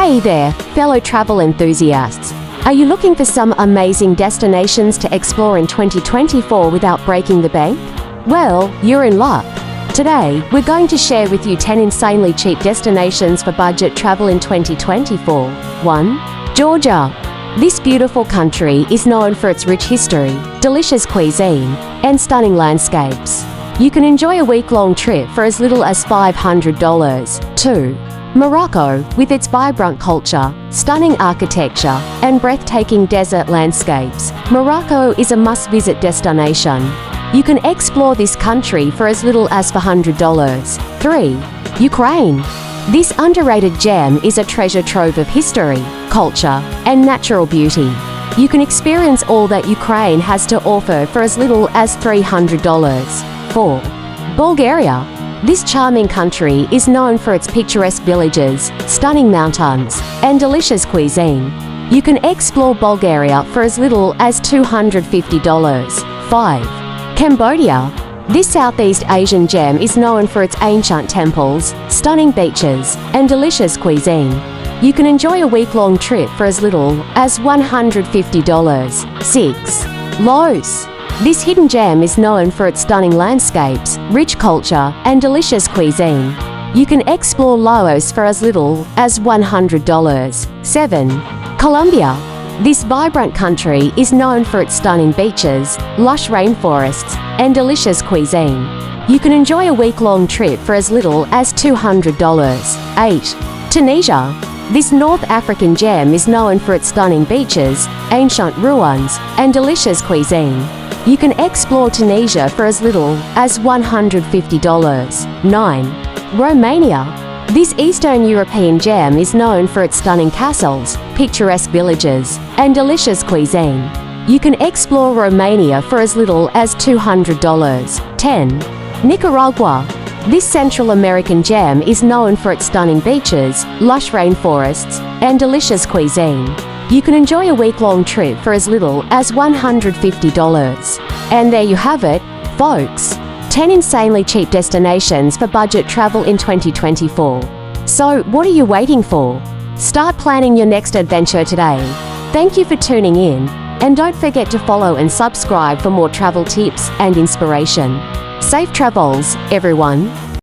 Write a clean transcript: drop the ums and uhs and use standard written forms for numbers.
Hey there, fellow travel enthusiasts. Are you looking for some amazing destinations to explore in 2024 without breaking the bank? Well, you're in luck. Today, we're going to share with you 10 insanely cheap destinations for budget travel in 2024. 1. Georgia. This beautiful country is known for its rich history, delicious cuisine, and stunning landscapes. You can enjoy a week-long trip for as little as $500. 2. Morocco, with its vibrant culture, stunning architecture, and breathtaking desert landscapes, Morocco is a must-visit destination. You can explore this country for as little as $400. 3. Ukraine. This underrated gem is a treasure trove of history, culture, and natural beauty. You can experience all that Ukraine has to offer for as little as $300. 4. Bulgaria. This charming country is known for its picturesque villages, stunning mountains, and delicious cuisine. You can explore Bulgaria for as little as $250. 5. Cambodia. This Southeast Asian gem is known for its ancient temples, stunning beaches, and delicious cuisine. You can enjoy a week-long trip for as little as $150. 6. Laos. This hidden gem is known for its stunning landscapes, rich culture, and delicious cuisine. You can explore Laos for as little as $100. 7. Colombia. This vibrant country is known for its stunning beaches, lush rainforests, and delicious cuisine. You can enjoy a week-long trip for as little as $200. 8. Tunisia. This North African gem is known for its stunning beaches, ancient ruins, and delicious cuisine. You can explore Tunisia for as little as $150. 9. Romania. This Eastern European gem is known for its stunning castles, picturesque villages, and delicious cuisine. You can explore Romania for as little as $200. 10. Nicaragua. This Central American gem is known for its stunning beaches, lush rainforests, and delicious cuisine. You can enjoy a week-long trip for as little as $150. And there you have it, folks. 10 insanely cheap destinations for budget travel in 2024. So, what are you waiting for? Start planning your next adventure today. Thank you for tuning in, and don't forget to follow and subscribe for more travel tips and inspiration. Safe travels, everyone.